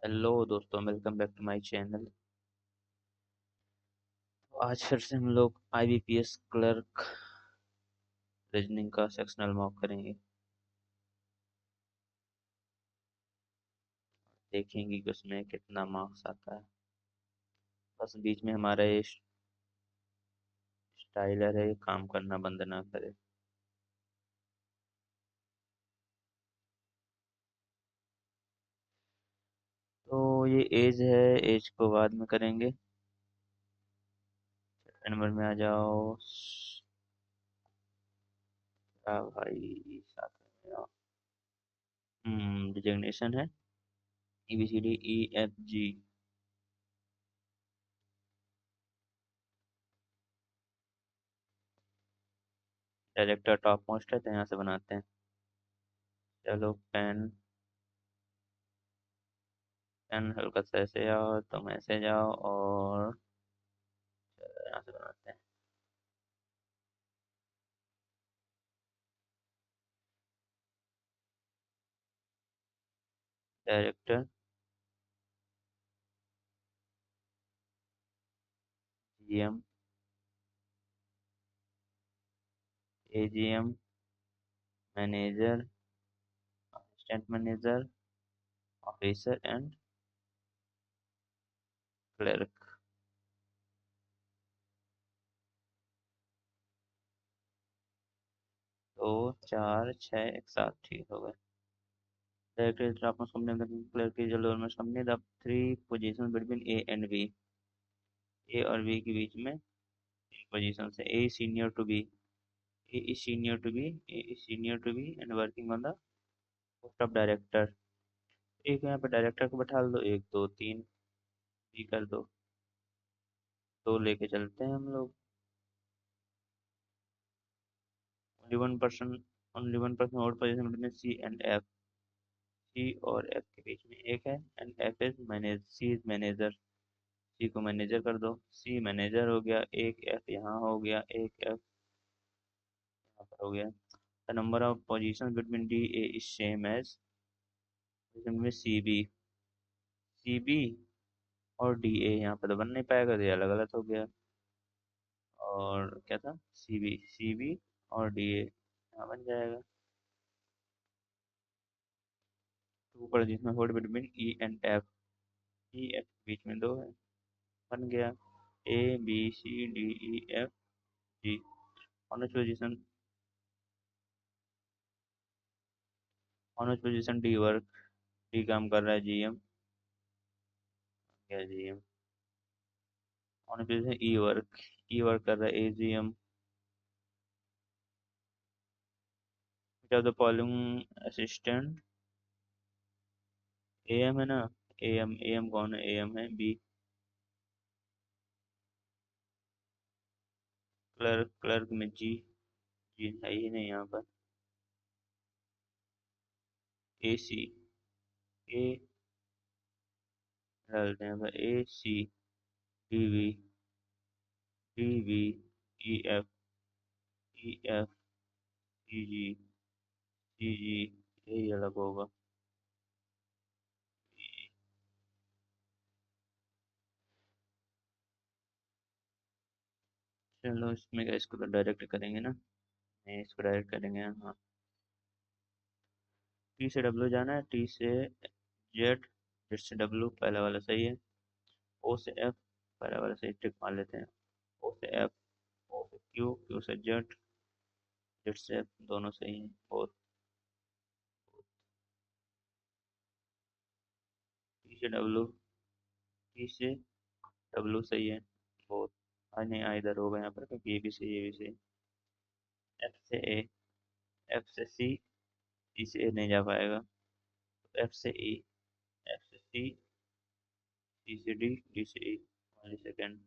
Hello दोस्तों, welcome back to my channel. आज फिर से हम लोग आईबीपीएस क्लर्क रीजनिंग का सेक्शनल मॉक करेंगे। देखेंगे कि उसमें कितना मार्क्स आता है। बस बीच में हमारा ये स्टाइलर है, ये काम करना बंद ना करे। तो ये एज है, एज को बाद में करेंगे। नंबर में आ जाओ। भाई साथ में आओ। डिजिग्नेशन है ABCDEFG। डायरेक्टर टॉप मोस्ट है तो यहाँ से बनाते हैं। चलो पेन, पेन हल्का सा ऐसे जाओ, तुम ऐसे जाओ और यहाँ से बनाते हैं। Director GM, AGM, manager, assistant manager, officer and clerk. दो, चार, छः, एक साथ ठीक हो गए। डायरेक्टर आपको कंपनी क्लर्क की जल्द में company the three position between A and B। A और बी के बीच में पोजीशन है। A senior to B, A is senior to B, A is senior to B and working on the post of director. एक यहाँ पे director को बैठा दो, एक दो तीन भी कर दो, दो लेके चलते हैं हम लोग। Only one person hold position between C and F। C और एफ के बीच में एक है and F is manage, C is manager. C को मैनेजर कर दो, सी मैनेजर हो गया। एक एफ यहाँ हो गया, एक एफ यहाँ पर हो गया। The number of position between DA is same as में CB। CB और DA यहाँ पर तो बन नहीं पाएगा, तो ये अलग अलग हो गया। और क्या था, CB और DA यहाँ बन जाएगा। Two position hold between E and F। E F बीच में दो है, बन गया ABCDEFG। One position, one position D work, D काम कर रहा है GM, क्या GM। One position E work कर रहा है AGM। जब द फॉलोइंग असिस्टेंट, AM है ना, AM कौन है, AM है B। क्लर्क में जी है ही नहीं यहाँ पर। AC, A डालते हैं पर, ACDV, EF, यही अलग होगा। चलो इसमें क्या, इसको तो डायरेक्ट करेंगे ना, नहीं इसको डायरेक्ट करेंगे। हाँ, T से W जाना है, T से Z, Z से W, पहला वाला सही है। O से F, पहला वाला सही, टिक मार लेते हैं। O से F, O से Q, Q से Z, Z से F, दोनों सही हैं। और T से W, T से W सही है। बहुत, नहीं इधर होगा यहाँ पर, क्योंकि ये भी सही, ये भी सही। F से A, F से C, C से A नहीं जा पाएगा। F से E, F से C, C से D, D से E, वाली सेकेंड।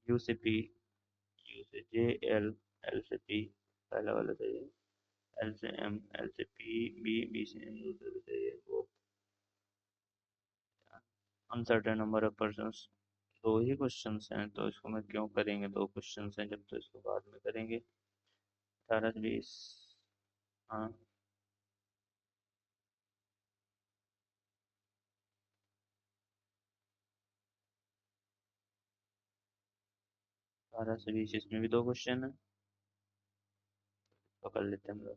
U से P, U से J, L, L से P, पहला वाला सही है। L से M, L से P, B से M, दूसरा भी सही है। वो अनसर्टेन नंबर ऑफ पर्सन्स, दो ही क्वेश्चंस हैं तो इसको मैं क्यों करेंगे, दो क्वेश्चंस हैं जब, तो इसको बाद में करेंगे। 18 से 20, हाँ 12 से 20, इसमें भी 2 क्वेश्चन है, तो कर लेते हैं हम लोग।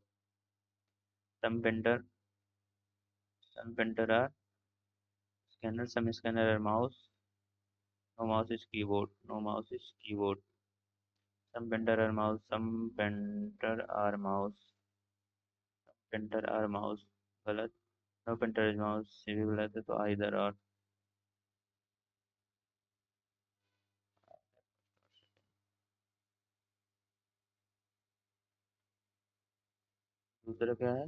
Some painter, some painter are scanner, some scanner are mouse, no mouse is keyboard, no mouse is keyboard. Some painter are mouse, some painter are mouse, painter are mouse गलत, नो पेंटर इज माउस ये भी गलत है, तो either और। दूसरा क्या है?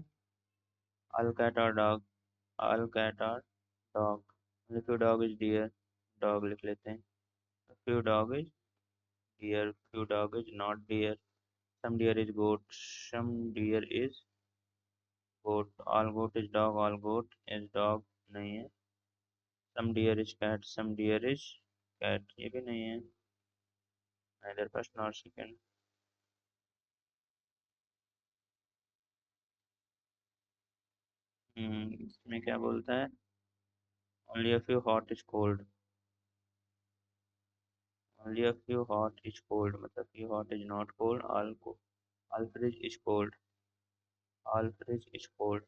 ऑल कैट और डॉग, ऑल कैट और dog, few dog is deer, dog लिख लेते हैं। Few dog is deer, few dog is not deer. Some deer is goat, some deer is goat. All goat is dog, all goat is dog नहीं है। Some deer is cat, some deer is cat ये भी नहीं है, neither first nor second। इसमें क्या बोलता है? only a few hot is cold, only a few hot is cold मतलब few hot is not cold, all fridge is cold, all fridge is cold,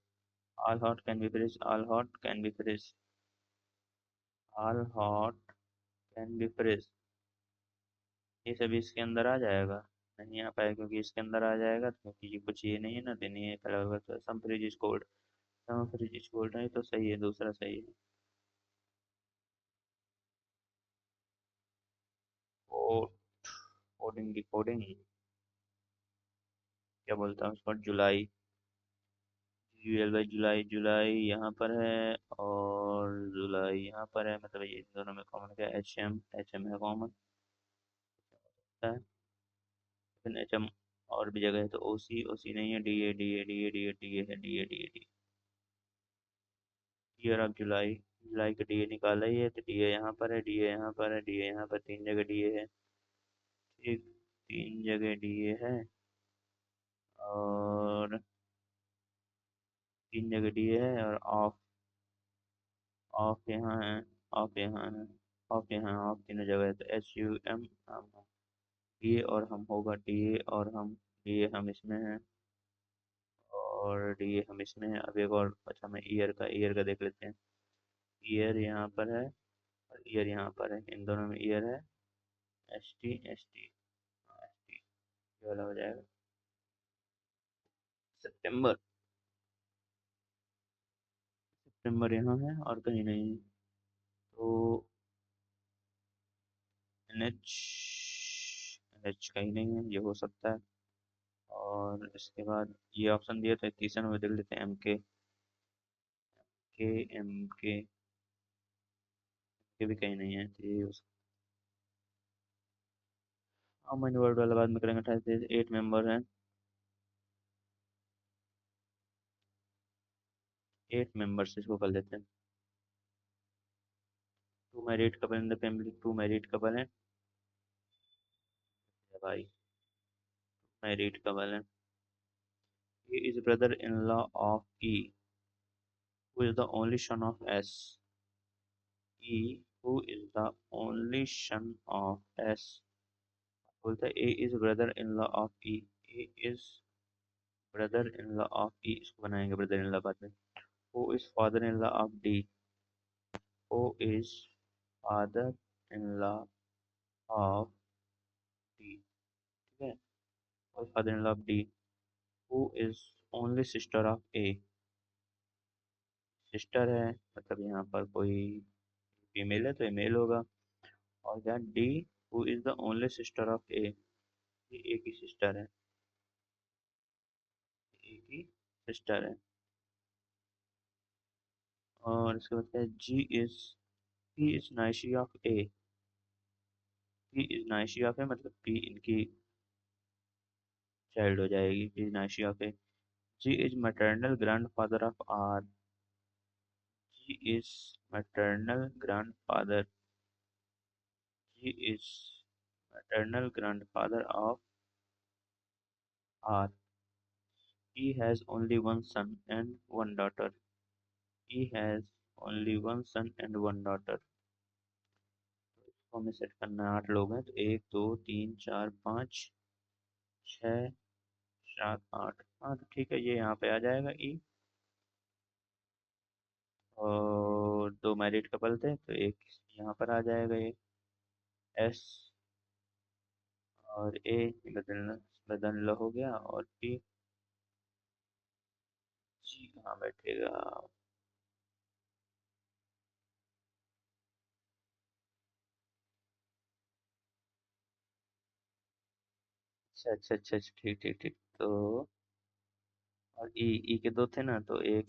all hot can be fridge, all hot can be fridge, all hot can be fridge। ये सभी इसके अंदर आ जाएगा? नहीं आ पाएगा, क्योंकि इसके अंदर आ जाएगा तो क्योंकि ये कुछ ये नहीं है ना, देनी है पहला होगा तो some fridge is cold, some fridge is cold नहीं तो सही है, दूसरा सही है। कोड, कोडिंग की कोडिंग क्या बोलता है उसको? जुलाई, यूएल बाई जुलाई, जुलाई यहाँ पर है और जुलाई यहाँ पर है, मतलब ये दोनों में कॉमन क्या? एच एम है कॉमन है, लेकिन एच एम और भी जगह है, तो ओ सी नहीं है, D A D A D A D A D A है, D A D A D. Year of July, जुलाई का डी ए निकाला ही है, तो डी ए यहाँ पर है, डी ए यहाँ पर है, डी ए यहाँ पर, 3 जगह डी ए है, ठीक, 3 जगह डी ए है, और 3 जगह डी ए है, और ऑफ, ऑफ यहाँ है, ऑफ यहाँ है, ऑफ यहाँ, ऑफ तीनों जगह है, तो एच यू एम हम, डी ए और हम होगा, डी ए और हम, डी ए हम इसमें है और डी ए हम इसमें है। अब एक और अच्छा, मैं ईयर का देख लेते हैं। ईयर यहाँ पर है और ईयर यहाँ पर है, इन दोनों में ईयर है, एस टी ये वाला हो जाएगा। सितंबर, सितंबर यहाँ है और कहीं नहीं है, तो एन एच, एन एच कहीं नहीं है, ये हो सकता है। और इसके बाद ये ऑप्शन दिया था, तीसरा में देख लेते हैं, के एम के भी कहीं नहीं है, तो ये हो सकता है। अमन वर्ड वाला बाद में करेंगे, 8 मेंबर हैं, 8 मेंबर्स इसको कर लेते हैं। 2 married couple in the family, 2 married couple हैं भाई, मैरिड कपल हैं। He is brother-in-law of E, who is the only son of S। E, who is the only son of S, बोलता है A is brother-in-law of E, A is brother-in-law of E, इसको बनाएंगे brother-in-law बाद में। Who is father-in-law of D, who is father-in-law of D, ठीक है, who is father-in-law of D, who is only sister of A, sister है मतलब यहाँ पर कोई फीमेल है तो मेल होगा। और क्या? D, who is the only sister of A, ये ए की सिस्टर है, ए की सिस्टर है। और इसके बाद क्या है? G is, P is niece of A, P is niece of A मतलब पी इनकी चाइल्ड हो जाएगी, P is niece of A. G is maternal grandfather of R, G is maternal grandfather, G is maternal grandfather of R. He has only one son and one daughter, he has only one son and one daughter, तो हमें set करना है 8 लोग हैं तो 1 2 3 4 5 6 7 8। हाँ तो ठीक है, ये यहाँ पे आ जाएगा ई। और 2 मैरिड कपल थे तो एक यहाँ पर आ जाएगा ये एस। और ए बदलना बदल हो गया। और पी जी कहाँ बैठेगा। अच्छा अच्छा अच्छा अच्छा, ठीक ठीक ठीक। तो और ई के दो थे ना, तो एक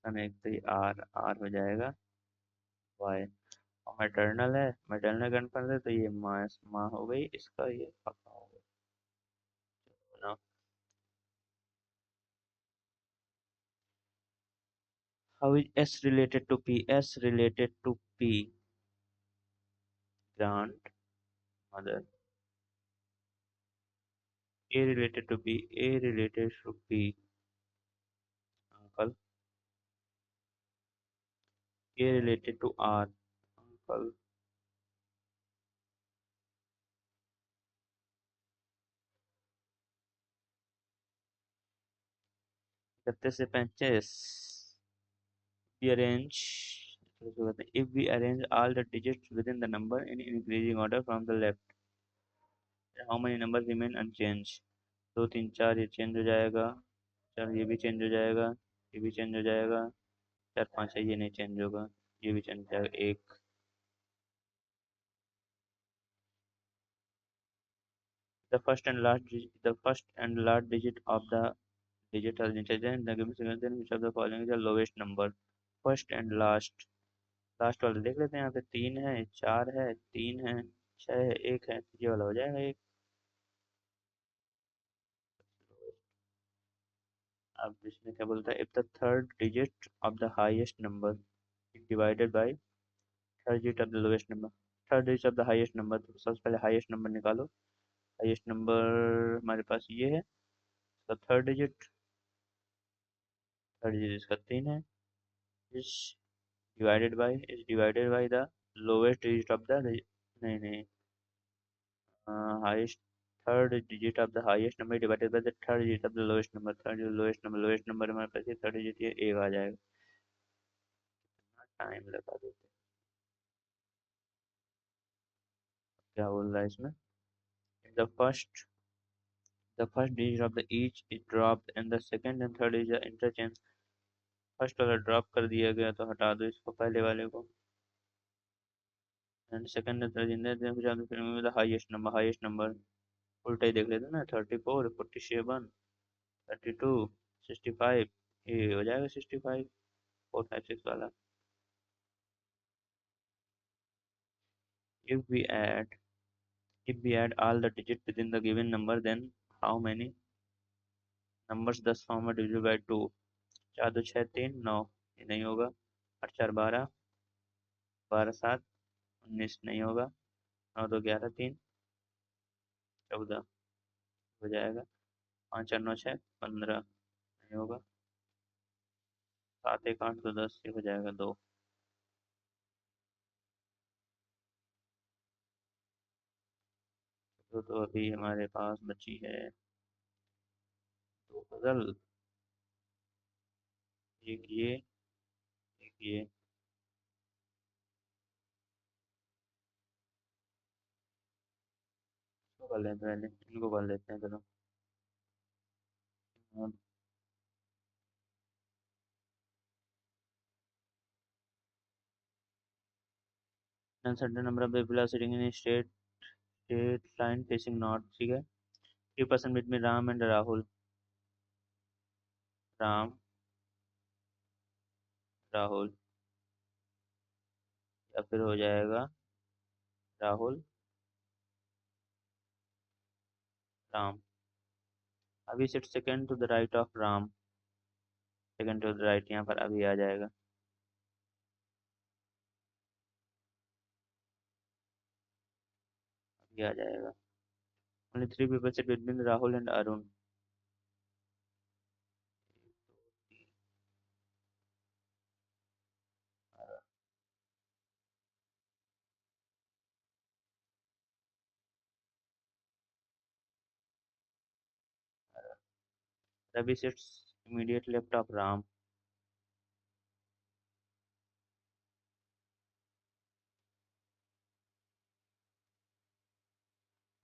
एक तो ये आर आर हो जाएगा वाई। और मैटरनल है, मैटरनल कन्फर्म है तो ये माँ माँ हो गई, इसका ये पापा हो गया। How is S related to P? S related to P. Grandmother. A related to P. A related to P. Uncle. A related to R. Uncle. 31 से 35। We arrange. If we arrange all the digits within the number in increasing order from the left, how many numbers remain unchanged? 2 3 4 ये change हो जाएगा। 4 ये भी change हो जाएगा। ये भी चेंज हो जाएगा। 4 5 है, ये नहीं चेंज होगा। ये भी चेंज हो जाएगा। एक। The first and last digit of the digital intelligence the given sequence in which of the following is the lowest number. First and last. Last वाला देख लेते हैं, यहाँ पे 3 है 4 है 3 है 6 है 1 है, ये वाला हो जाएगा एक। अब इसमें क्या बोलता है, if the third digit of the highest number is divided by third digit of the lowest number. Third digit of the highest number, तो सबसे पहले हाईएस्ट नंबर निकालो। हाईएस्ट नंबर हमारे पास ये है, इसका थर्ड डिजिट इसका 3 है। इस divided by the lowest digit of the नहीं नहीं highest third digit of the highest number divided by the third digit of the lowest number। Third lowest number हमारे पास थर्ड डिजिट ये एक आ जाएगा। टाइम लगा देते हैं। क्या बोल रहा है इसमें, the first digit of the each is dropped and the second and third is interchange। First वाला ड्रॉप कर दिया गया तो हटा दो इसको, पहले वाले को। And second and third in highest number उल्टा ही देख लेते हैं ना। 34 47 32 65, ये हो जाएगा 65 4 5 6 वाला। if we add if we add all the digits within the given number then how many numbers 10 form में डिविजिबल बाय 2। 4 2 6 3 9, ये नहीं होगा। 8 4 12, 12 7 19 नहीं होगा। 9 2 11 3 14 हो जाएगा। 5 4 9 6 15 नहीं होगा। 7 1 8 2 10, ये हो जाएगा 2। तो अभी हमारे पास बची है 2 पजल। एक ये, एक ये। इसको कर लेते हैं पहले, इनको कर लेते हैं चलो। certain number of people are sitting in a straight line facing north, ठीक है। 3% between राम एंड राहुल। राम राहुल, या फिर हो जाएगा Rahul Ram. Abhi sit second to the right of Ram, second to the right यहाँ पर अभी आ जाएगा। अभी आ जाएगा। Only 3 people sit between Rahul and Arun. Ravi sits immediate left of Ram.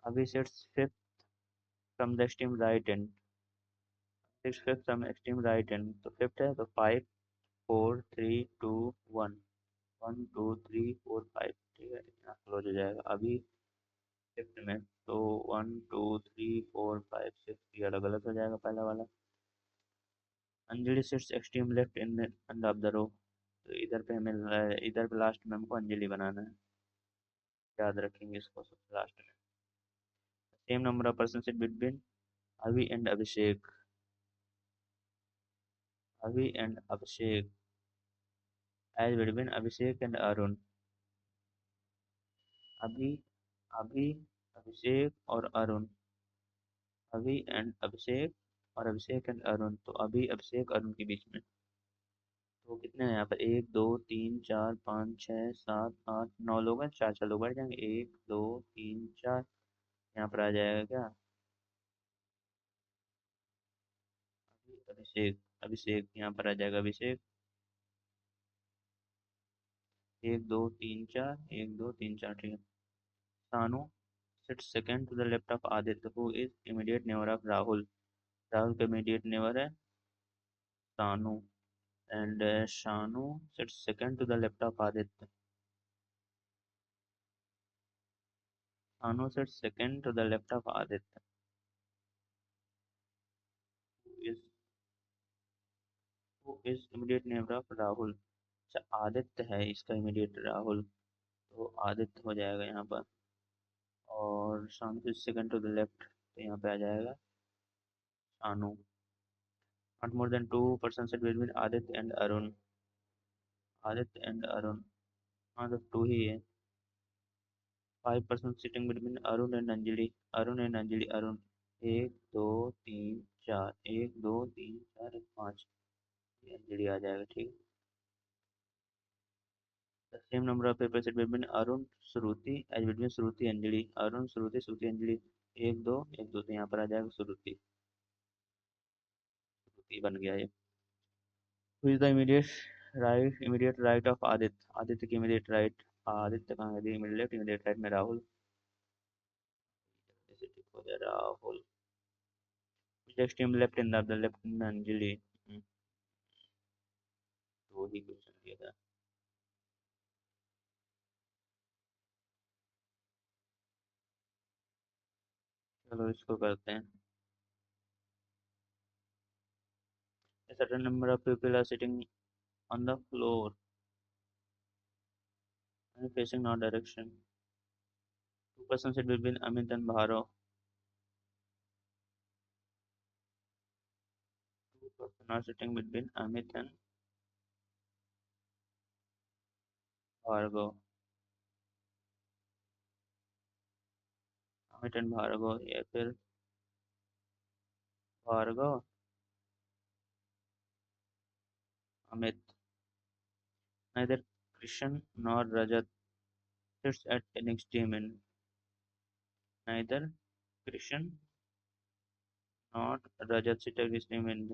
Abhi sits fifth from the extreme right end. Sits fifth from extreme right end. तो fifth है तो 5 4 3 2 1 1 2 3 4 5, ठीक है, यहाँ क्लोज हो जाएगा। अभी फिफ्थ में तो 1 2 3 4 5 6 ये अलग अलग हो जाएगा पहला वाला। Anjali sits extreme left in end of the row, तो इधर पे हमें इधर पे लास्ट में हमको अंजलि बनाना है, याद रखेंगे इसको सबसे लास्ट में। Same number of person sit between Abhi and Abhishek. Abhi and Abhishek as between Abhishek and Arun. Abhi Abhi अभिषेक और अरुण। अभी एंड अभिषेक और अभिषेक एंड अरुण, तो अभी अभिषेक अरुण के बीच में। तो कितने हैं यहाँ पर, 1 2 3 4 5 6 7 8 9 लोग हैं, चार चार लोग बैठ जाएंगे, 1 2 3 4 यहाँ पर आ जाएगा क्या, अभिषेक। अभिषेक यहाँ पर आ जाएगा अभिषेक, 1 2 3 4 1 2 3 4, ठीक है। Sanu sit second to the left of Aditya who is immediate neighbour of Rahul. Rahul का इमीडिएट नेबर है Sanu, and Shanu sit second to the left of Aditya. Shanu sit second to the left of Aditya is who is immediate neighbour of Rahul. अच्छा आदित्य है इसका immediate Rahul, तो आदित्य हो जाएगा यहाँ पर। और Shanu sit second to the left, तो यहाँ पे आ जाएगा Shanu. Not more than 2% sit between Aditya and Arun. Aditya and Arun, हाँ तो टू ही है। 5% sitting between Arun and Anjali. Arun and Anjali, Arun 1 2 3 4 1 2 3 4 5, ये अंजलि आ जाएगा, ठीक। The same number of people sit between Arun Shruti as between Shruti Anjali. Arun Shruti Shruti Anjali 1 2 1 2, तो यहाँ पर आ जाएगा श्रुति। श्रुति बन गया ये। Who is the immediate right of Aditya. Aditya की immediate right, आदित्य कहाँ है, immediate left, immediate right में राहुल, जैसे ठीक हो गया Rahul. extreme left in the left in Anjali. तो ही क्वेश्चन दिया था। चलो इसको करते हैं। A certain number of people are sitting on the floor and facing no direction. Two persons sit between Amit and Bharav. Two persons are sitting between Amit and Bhargav. Amit and Bhargav या फिर Bhargav Amit। Neither Krishan nor Rajat sits at an extreme end. Neither Krishan nor Rajat sit at extreme end.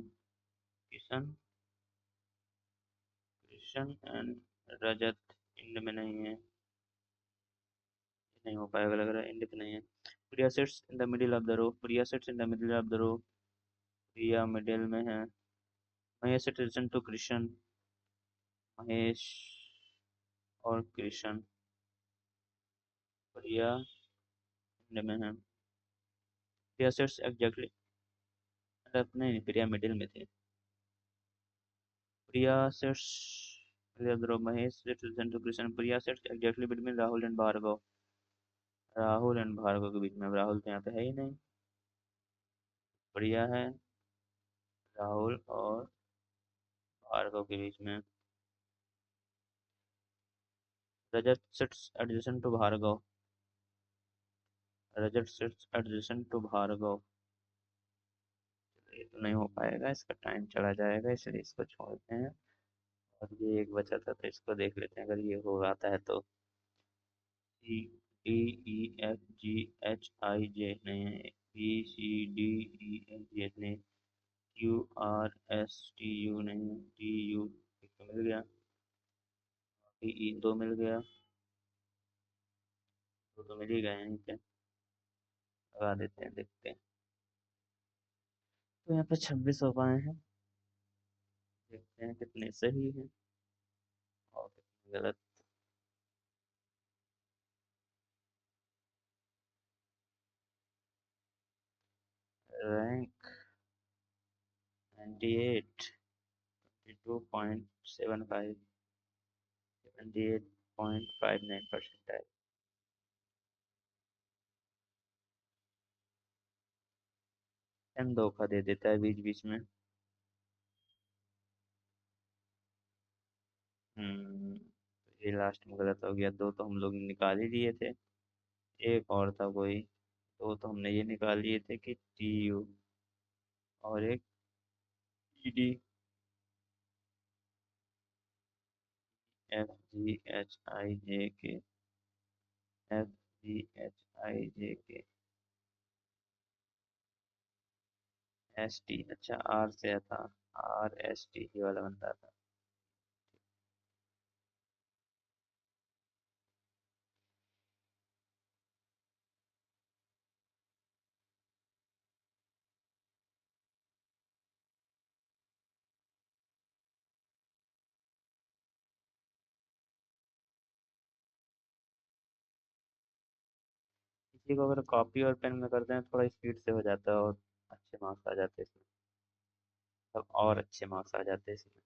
Kishan Krishan and Rajat end में नहीं है, नहीं हो पाएगा लग रहा है, इंड पे नहीं है। Priya sits in the middle of the row. Priya sits in the middle of the row, Priya middle में है। Mahesh sit listen to Krishna. Mahesh और कृष्ण, प्रिया इंड में है। प्रिया सिट्स एग्जैक्टली, नहीं प्रिया मिडिल में थी। Priya sits Mahesh sits listen to Krishna. Priya sits exactly between Rahul and Bhargav. Rahul and Bhargav के बीच में, राहुल तो यहाँ पे है ही नहीं, प्रिया है राहुल और भार्गव के बीच में। Rajat sits adjacent to Bhargav. Rajat sits adjacent to Bhargav, ये तो नहीं हो पाएगा, इसका टाइम चला जाएगा, इसलिए इसको छोड़ते हैं। और ये एक बचा था तो इसको देख लेते हैं, अगर ये हो आता है तो। C D E F G H I J नहीं है, B C D E F G H नहीं, QRSTU नहीं, TU एक तो मिल गया, TE 2 मिल गया, दो तो मिल ही गए हैं यहीं पे, लगा देते हैं, देखते हैं। तो यहाँ पे 26 हो पाए हैं, देखते हैं कितने सही हैं और कितने गलत। रैंक 98, 22.75, 78.59% है। एम धोखा दे देता है बीच बीच में। तो ये लास्ट में गलत हो गया, दो तो हम लोग निकाल ही लिए थे, एक और था कोई, दो तो हमने ये निकाल लिए थे कि TU और एक TD। FGHIJK, FGHIJK, ST, अच्छा R से था, RST ये वाला बनता था। इसी को अगर कॉपी और पेन में करते हैं थोड़ा स्पीड से हो जाता है और अच्छे मार्क्स आ जाते हैं इसमें, तब और अच्छे मार्क्स आ जाते हैं इसमें।